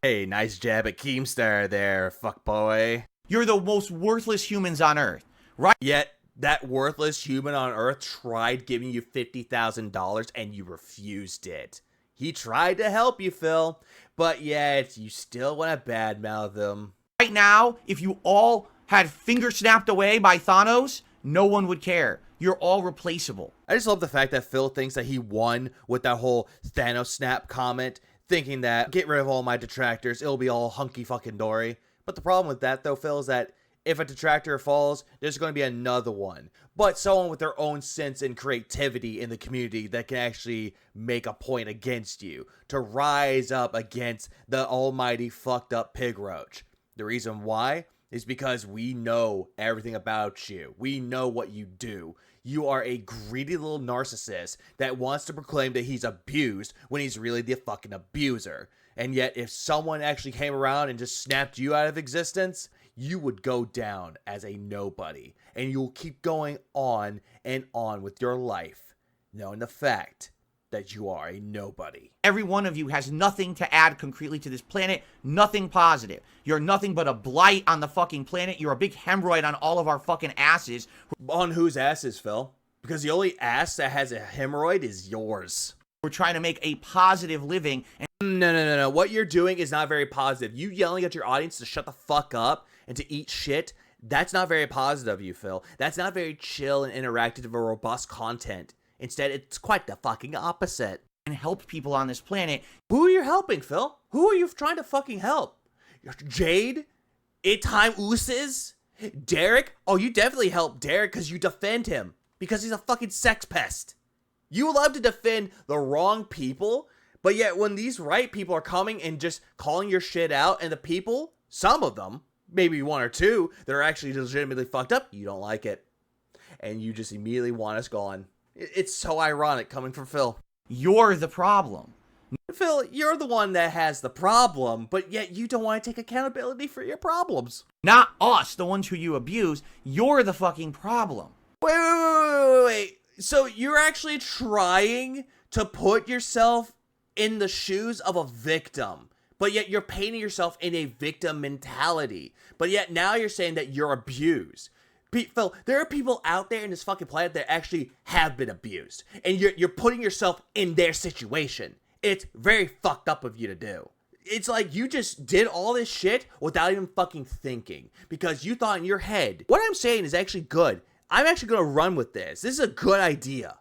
Hey, nice jab at Keemstar there, fuckboy. You're the most worthless humans on Earth, right? Yet, that worthless human on Earth tried giving you $50,000 and you refused it. He tried to help you, Phil, but yet you still want to badmouth him. Right now, if you all had finger snapped away by Thanos, no one would care. You're all replaceable. I just love the fact that Phil thinks that he won with that whole Thanos snap comment, thinking that, get rid of all my detractors, it'll be all hunky fucking dory. But the problem with that, though, Phil, is that if a detractor falls, there's going to be another one. But someone with their own sense and creativity in the community that can actually make a point against you, to rise up against the almighty fucked up pig roach. The reason why is because we know everything about you. We know what you do. You are a greedy little narcissist that wants to proclaim that he's abused when he's really the fucking abuser. And yet, if someone actually came around and just snapped you out of existence, you would go down as a nobody. And you'll keep going on and on with your life, knowing the fact that you are a nobody. Every one of you has nothing to add concretely to this planet, nothing positive. You're nothing but a blight on the fucking planet. You're a big hemorrhoid on all of our fucking asses. On whose asses, Phil? Because the only ass that has a hemorrhoid is yours. We're trying to make a positive living. And No. What you're doing is not very positive. You yelling at your audience to shut the fuck up and to eat shit, that's not very positive of you, Phil. That's not very chill and interactive or robust content. Instead, it's quite the fucking opposite. and help people on this planet. Who are you helping, Phil? Who are you trying to fucking help? Jade? Time Uses? Derek? Oh, you definitely help Derek because you defend him. Because he's a fucking sex pest. You love to defend the wrong people, but yet when these right people are coming and just calling your shit out, and the people, some of them, maybe one or two, that are actually legitimately fucked up, you don't like it. And you just immediately want us gone. It's so ironic coming from Phil. You're the problem. Phil, you're the one that has the problem, but yet you don't want to take accountability for your problems. Not us, the ones who you abuse. You're the fucking problem. Wait. So you're actually trying to put yourself in the shoes of a victim, but yet you're painting yourself in a victim mentality. But yet now you're saying that you're abused. Phil, there are people out there in this fucking planet that actually have been abused, and you're putting yourself in their situation. It's very fucked up of you to do. It's like you just did all this shit without even fucking thinking, because you thought in your head, what I'm saying is actually good. I'm actually going to run with this. This is a good idea.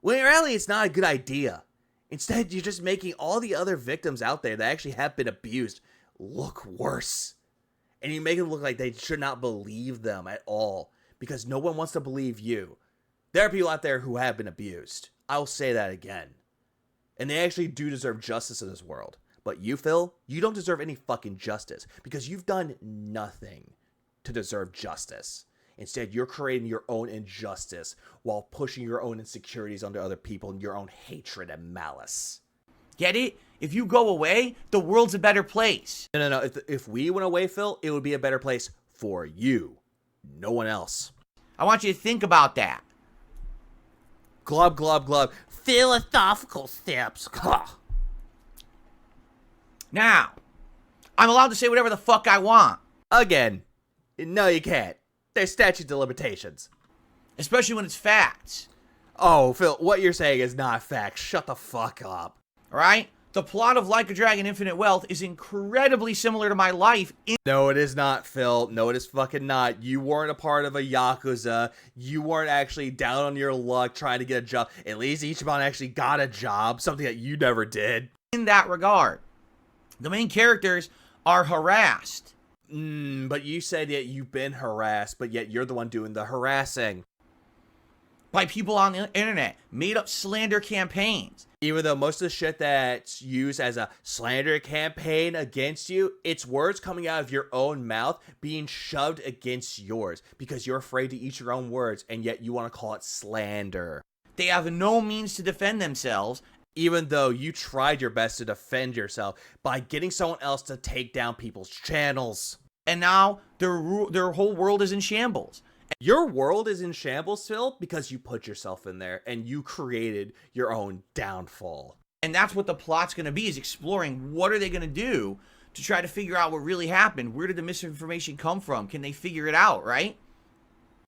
When really it's not a good idea. Instead, you're just making all the other victims out there that actually have been abused look worse. And you make it look like they should not believe them at all, because no one wants to believe you. There are people out there who have been abused. I'll say that again. And they actually do deserve justice in this world. But you, Phil, you don't deserve any fucking justice, because you've done nothing to deserve justice. Instead, you're creating your own injustice while pushing your own insecurities onto other people and your own hatred and malice. Get it? If you go away, the world's a better place. No. If we went away, Phil, it would be a better place for you. No one else. I want you to think about that. Glub, glub, glub. Philosophical steps. Now, I'm allowed to say whatever the fuck I want. Again, no you can't. There's statutes of limitations. Especially when it's facts. Oh, Phil, what you're saying is not facts. Shut the fuck up. Alright? The plot of Like a Dragon Infinite Wealth is incredibly similar to my life. No, it is not, Phil. No, it is fucking not. You weren't a part of a Yakuza. You weren't actually down on your luck trying to get a job. At least Ichiban actually got a job, something that you never did. In that regard, the main characters are harassed. But you said that you've been harassed, but yet you're the one doing the harassing. By people on the internet, made up slander campaigns. Even though most of the shit that's used as a slander campaign against you, it's words coming out of your own mouth being shoved against yours because you're afraid to eat your own words, and yet you want to call it slander. They have no means to defend themselves. Even though you tried your best to defend yourself by getting someone else to take down people's channels. And now their whole world is in shambles. Your world is in shambles, Phil, because you put yourself in there and you created your own downfall. And that's what the plot's going to be, is exploring what are they going to do to try to figure out what really happened. Where did the misinformation come from? Can they figure it out, right?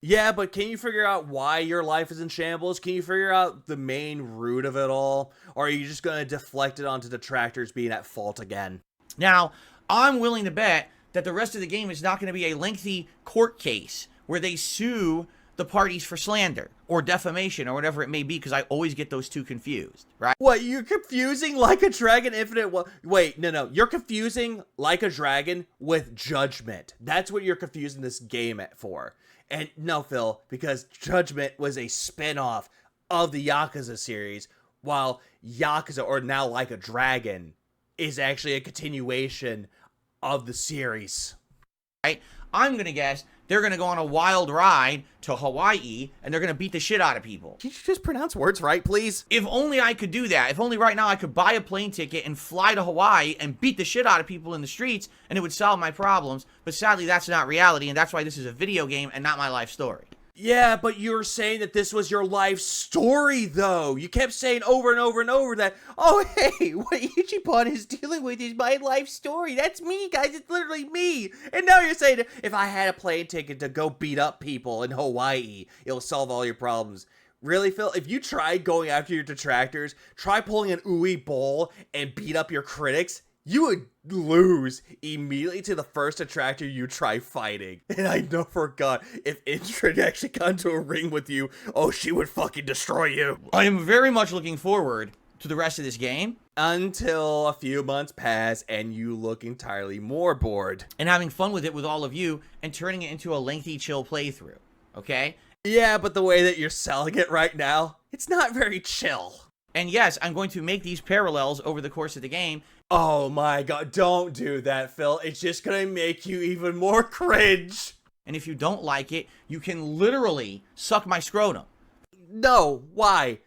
Yeah, but can you figure out why your life is in shambles? Can you figure out the main root of it all? Or are you just going to deflect it onto detractors being at fault again? Now, I'm willing to bet that the rest of the game is not going to be a lengthy court case where they sue the parties for slander or defamation or whatever it may be, because I always get those two confused, right? What, you're confusing Like a Dragon Infinite? Wait, no. You're confusing Like a Dragon with Judgment. That's what you're confusing this game for. And no, Phil, because Judgment was a spin-off of the Yakuza series, while Yakuza, or now Like a Dragon, is actually a continuation of the series. Right? I'm going to guess they're going to go on a wild ride to Hawaii, and they're going to beat the shit out of people. Can you just pronounce words right, please? If only I could do that. If only right now I could buy a plane ticket and fly to Hawaii and beat the shit out of people in the streets, and it would solve my problems. But sadly, that's not reality, and that's why this is a video game and not my life story. Yeah, but you were saying that this was your life story, though. You kept saying over and over and over that, oh, hey, what Ichiban is dealing with is my life story. That's me, guys. It's literally me. And now you're saying if I had a plane ticket to go beat up people in Hawaii, it'll solve all your problems. Really, Phil? If you tried going after your detractors, try pulling an Uwe Boll and beat up your critics, you would lose immediately to the first detractor you try fighting. And I know for God, if Intrid actually got into a ring with you, oh, she would fucking destroy you. I am very much looking forward to the rest of this game. Until a few months pass and you look entirely more bored. And having fun with it with all of you and turning it into a lengthy, chill playthrough. Okay? Yeah, but the way that you're selling it right now, it's not very chill. And yes, I'm going to make these parallels over the course of the game. Oh my god, don't do that, Phil. It's just gonna make you even more cringe. And if you don't like it, you can literally suck my scrotum. No, why?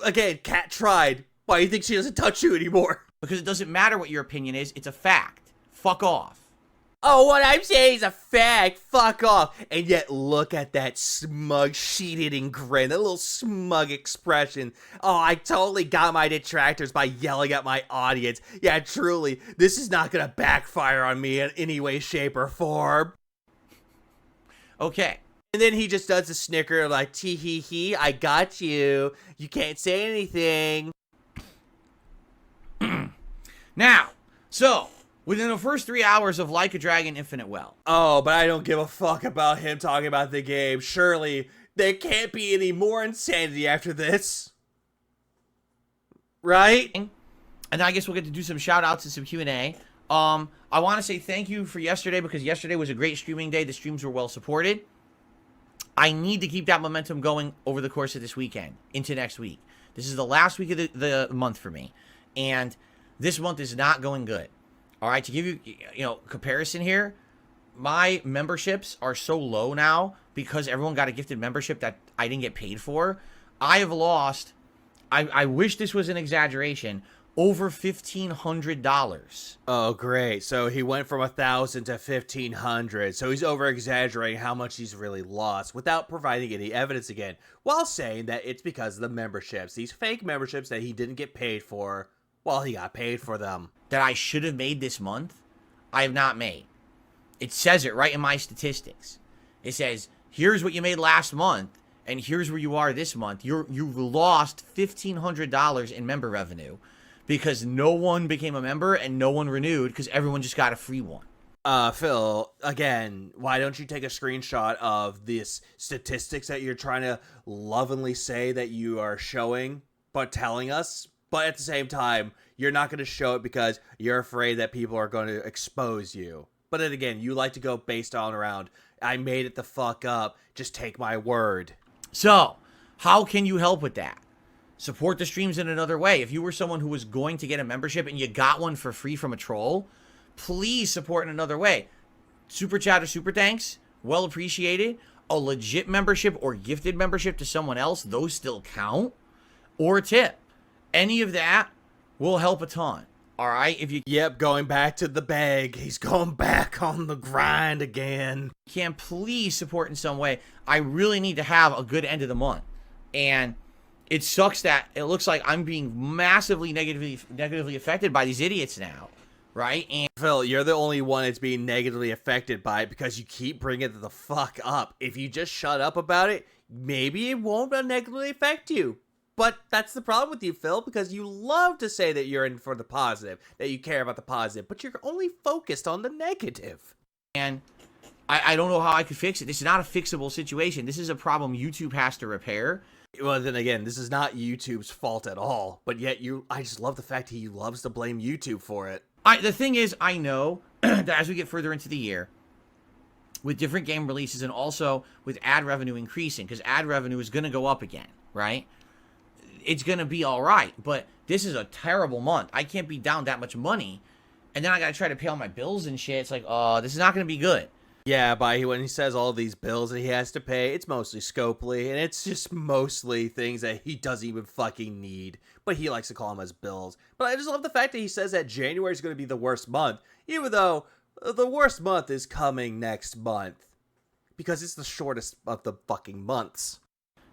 Again, Kat tried. Why do you think she doesn't touch you anymore? Because it doesn't matter what your opinion is, it's a fact. Fuck off. Oh, what I'm saying is a fact. Fuck off. And yet, look at that smug, sheet-eating grin. That little smug expression. Oh, I totally got my detractors by yelling at my audience. Yeah, truly, this is not gonna backfire on me in any way, shape, or form. Okay. And then he just does a snicker like, tee hee hee, I got you. You can't say anything. Now, so, within the first 3 hours of Like a Dragon Infinite Well. Oh, but I don't give a fuck about him talking about the game. Surely, there can't be any more insanity after this. Right? And I guess we'll get to do some shout outs and some Q&A. I want to say thank you for yesterday because yesterday was a great streaming day. The streams were well supported. I need to keep that momentum going over the course of this weekend into next week. This is the last week of the month for me. And this month is not going good. All right, to give you, comparison here, my memberships are so low now because everyone got a gifted membership that I didn't get paid for. I have lost, I wish this was an exaggeration, over $1,500. Oh, great. So he went from 1,000 to 1,500. So he's over-exaggerating how much he's really lost without providing any evidence again, while saying that it's because of the memberships, these fake memberships that he didn't get paid for while he got paid for them. That I should have made this month, I have not made. It says it right in my statistics. It says, here's what you made last month, and here's where you are this month. You've lost $1,500 in member revenue because no one became a member and no one renewed because everyone just got a free one. Phil, again, why don't you take a screenshot of this statistics that you're trying to lovingly say that you are showing, but telling us? But at the same time, you're not going to show it because you're afraid that people are going to expose you. But then again, you like to go based on around, I made it the fuck up, just take my word. So, how can you help with that? Support the streams in another way. If you were someone who was going to get a membership and you got one for free from a troll, please support in another way. Super chat or super thanks, well appreciated. A legit membership or gifted membership to someone else, those still count. Or a tip. Any of that will help a ton. All right? If you Yep, going back to the bag. He's going back on the grind again. can, please support in some way. I really need to have a good end of the month. And it sucks that it looks like I'm being massively negatively affected by these idiots now. Right? And Phil, you're the only one that's being negatively affected by it because you keep bringing it the fuck up. If you just shut up about it, maybe it won't negatively affect you. But that's the problem with you, Phil, because you love to say that you're in for the positive, that you care about the positive, but you're only focused on the negative. And I don't know how I could fix it. This is not a fixable situation. This is a problem YouTube has to repair. Well, then again, this is not YouTube's fault at all, but yet I just love the fact he loves to blame YouTube for it. The thing is, I know that as we get further into the year, with different game releases and also with ad revenue increasing, because ad revenue is going to go up again, right? It's going to be all right, but this is a terrible month. I can't be down that much money, and then I got to try to pay all my bills and shit. It's like, oh, this is not going to be good. Yeah, when he says all these bills that he has to pay, it's mostly Scopely, and it's just mostly things that he doesn't even fucking need. But he likes to call them as bills. But I just love the fact that he says that January is going to be the worst month, even though the worst month is coming next month. Because it's the shortest of the fucking months.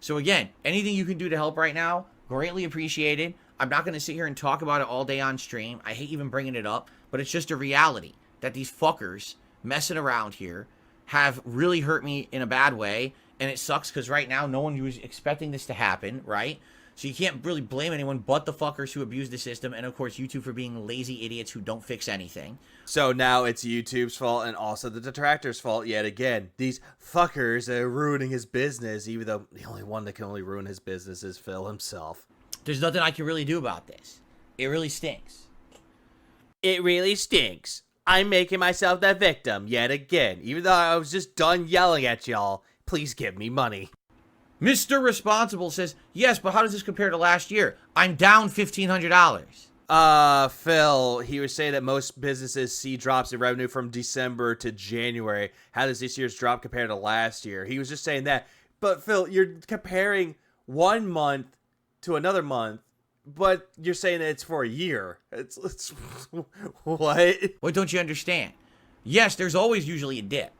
So again, anything you can do to help right now, greatly appreciated. I'm not going to sit here and talk about it all day on stream. I hate even bringing it up, but it's just a reality that these fuckers messing around here have really hurt me in a bad way, and it sucks because right now no one was expecting this to happen, right? So you can't really blame anyone but the fuckers who abuse the system, and of course YouTube for being lazy idiots who don't fix anything. So now it's YouTube's fault and also the detractors' fault yet again. These fuckers are ruining his business, even though the only one that can only ruin his business is Phil himself. There's nothing I can really do about this. It really stinks. It really stinks. I'm making myself the victim yet again. Even though I was just done yelling at y'all, please give me money. Mr. Responsible says, yes, but how does this compare to last year? I'm down $1,500. Phil, he was saying that most businesses see drops in revenue from December to January. How does this year's drop compare to last year? He was just saying that. But Phil, you're comparing one month to another month, but you're saying that it's for a year. It's what? What don't you understand? Yes, there's always usually a dip.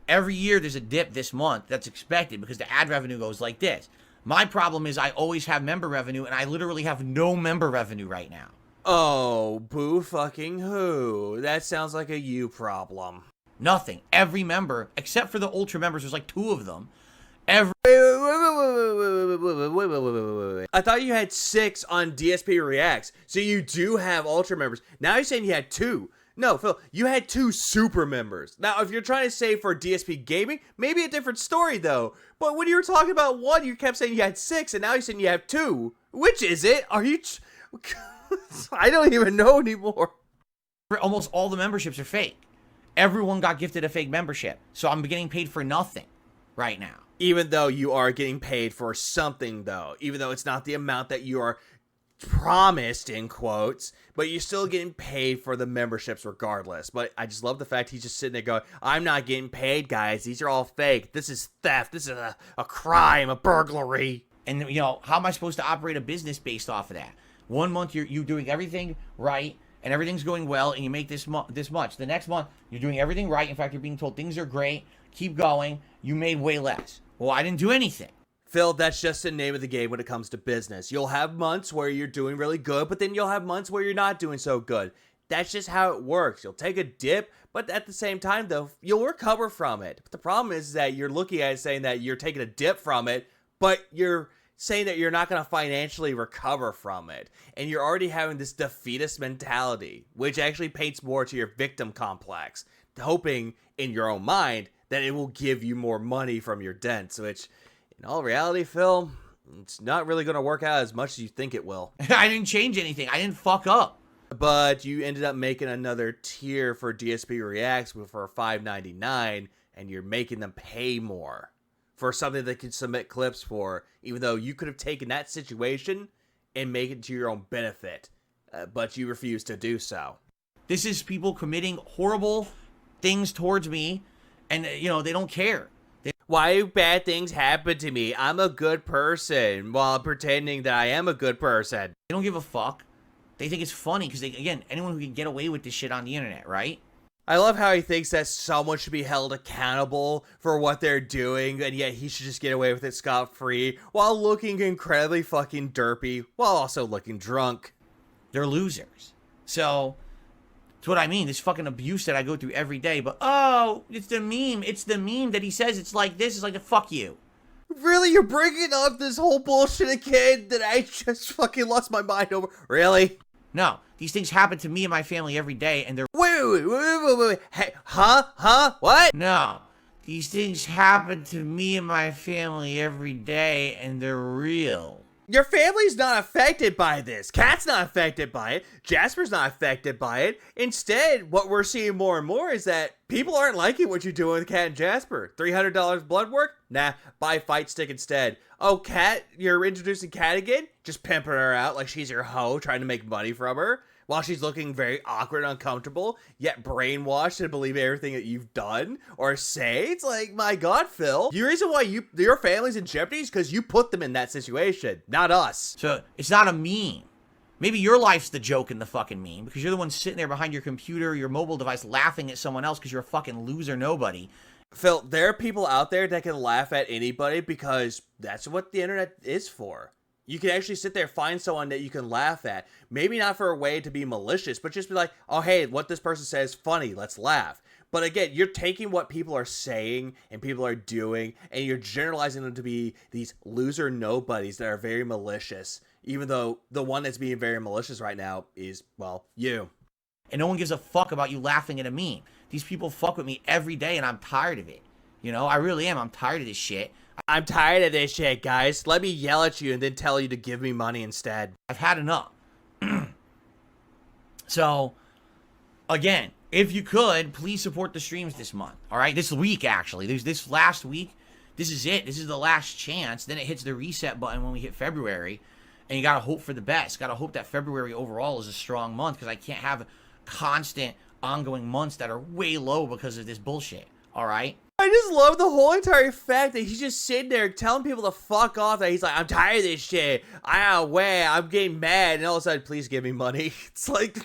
Every year there's a dip this month that's expected because the ad revenue goes like this. My problem is I always have member revenue, and I literally have no member revenue right now. Oh, boo fucking who? That sounds like a you problem. Nothing. Every member, except for the Ultra members, there's like 2 of them. Wait. I thought you had 6 on DSP Reacts, so you do have Ultra members. Now you're saying you had 2. No, Phil, you had 2 super members. Now, if you're trying to say for DSP Gaming, maybe a different story, though. But when you were talking about 1, you kept saying you had 6, and now you're saying you have 2. Which is it? Are you... I don't even know anymore. Almost all the memberships are fake. Everyone got gifted a fake membership. So I'm getting paid for nothing right now. Even though you are getting paid for something, though. Even though it's not the amount that you are promised, in quotes, but you're still getting paid for the memberships regardless. But I just love the fact he's just sitting there going, I'm not getting paid, guys. These are all fake. This is theft. This is a crime, a burglary. And, you know, how am I supposed to operate a business based off of that? 1 month you're doing everything right and everything's going well and you make this much. The next month you're doing everything right. In fact, you're being told things are great. Keep going. You made way less. Well, I didn't do anything. Phil, that's just the name of the game when it comes to business. You'll have months where you're doing really good, but then you'll have months where you're not doing so good. That's just how it works. You'll take a dip, but at the same time, though, you'll recover from it. But the problem is that you're looking at it saying that you're taking a dip from it, but you're saying that you're not going to financially recover from it. And you're already having this defeatist mentality, which actually paints more to your victim complex, hoping in your own mind that it will give you more money from your dents, which... in all reality, Phil, it's not really going to work out as much as you think it will. I didn't change anything. I didn't fuck up. But you ended up making another tier for DSP Reacts for $5.99, and you're making them pay more for something they can submit clips for, even though you could have taken that situation and make it to your own benefit, but you refuse to do so. This is people committing horrible things towards me, and, you know, they don't care. Why do bad things happen to me? I'm a good person while pretending that I am a good person. They don't give a fuck. They think it's funny because, again, anyone who can get away with this shit on the internet, right? I love how he thinks that someone should be held accountable for what they're doing, and yet he should just get away with it scot-free while looking incredibly fucking derpy while also looking drunk. They're losers. So... that's what I mean, this fucking abuse that I go through every day. But, oh, it's the meme. It's the meme that he says it's like this. It's like, fuck you. Really? You're bringing up this whole bullshit again that I just fucking lost my mind over? Really? No. These things happen to me and my family every day, and they're... Wait. Hey, huh? What? No. These things happen to me and my family every day, and they're real. Your family's not affected by this. Kat's not affected by it. Jasper's not affected by it. Instead, what we're seeing more and more is that people aren't liking what you're doing with Kat and Jasper. $300 blood work? Nah, buy a fight stick instead. Oh, Kat, you're introducing Kat again? Just pimping her out like she's your hoe, trying to make money from her, while she's looking very awkward and uncomfortable, yet brainwashed to believe everything that you've done or say. It's like, my God, Phil. The reason why your family's in jeopardy is because you put them in that situation, not us. So, it's not a meme. Maybe your life's the joke in the fucking meme because you're the one sitting there behind your computer, your mobile device, laughing at someone else because you're a fucking loser nobody. Phil, there are people out there that can laugh at anybody because that's what the internet is for. You can actually sit there, find someone that you can laugh at. Maybe not for a way to be malicious, but just be like, oh, hey, what this person says is funny. Let's laugh. But again, you're taking what people are saying and people are doing, and you're generalizing them to be these loser nobodies that are very malicious, even though the one that's being very malicious right now is, well, you. And no one gives a fuck about you laughing at a meme. These people fuck with me every day, and I'm tired of it. You know, I really am. I'm tired of this shit. I'm tired of this shit, guys. Let me yell at you and then tell you to give me money instead. I've had enough. So, again, if you could, please support the streams this month. All right? This week, actually. This last week. This is it. This is the last chance. Then it hits the reset button when we hit February. And you got to hope for the best. Got to hope that February overall is a strong month, because I can't have constant, ongoing months that are way low because of this bullshit. All right? I just love the whole entire fact that he's just sitting there telling people to fuck off. That he's like, I'm tired of this shit. I'm getting mad. And all of a sudden, please give me money. It's like...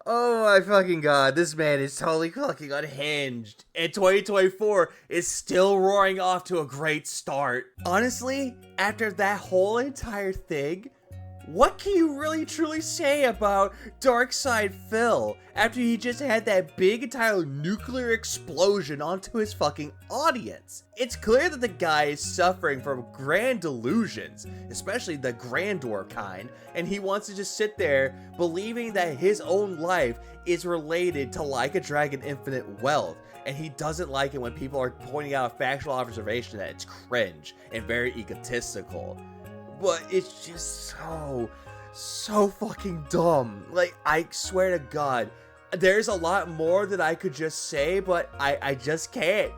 Oh my fucking god, this man is totally fucking unhinged. And 2024 is still roaring off to a great start. Honestly, after that whole entire thing, what can you really truly say about Darkside Phil after he just had that big entire nuclear explosion onto his fucking audience? It's clear that the guy is suffering from grand delusions, especially the grandeur kind, and he wants to just sit there believing that his own life is related to Like a Dragon Infinite Wealth, and he doesn't like it when people are pointing out a factual observation that it's cringe and very egotistical. But it's just so fucking dumb. Like, I swear to God, there's a lot more that I could just say, but I just can't.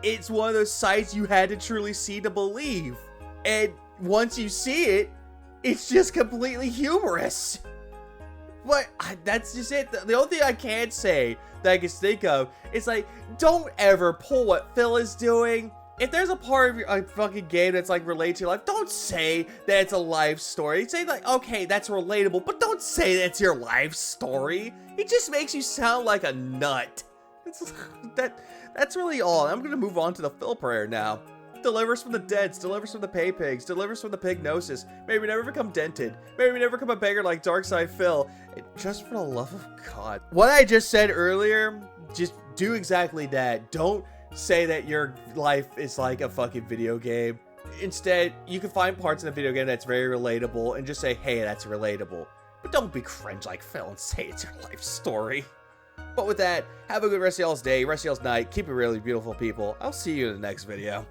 It's one of those sites you had to truly see to believe. And once you see it, it's just completely humorous. But that's just it. The only thing I can say that I can think of is, like, don't ever pull what Phil is doing. If there's a part of your fucking game that's, like, related to your life, don't say that it's a life story. Say, like, okay, that's relatable, but don't say that it's your life story. It just makes you sound like a nut. That's really all. I'm gonna move on to the Phil prayer now. Delivers from the deads, delivers from the pay pigs, delivers from the pignosis. May we never become dented. May we never become a beggar like Darkside Phil. And just for the love of God. What I just said earlier, just do exactly that. Don't say that your life is like a fucking video game. Instead, you can find parts in a video game that's very relatable and just say, hey, that's relatable. But don't be cringe like Phil and say it's your life story. But with that, have a good rest of y'all's day, rest of y'all's night. Keep it really beautiful, people. I'll see you in the next video.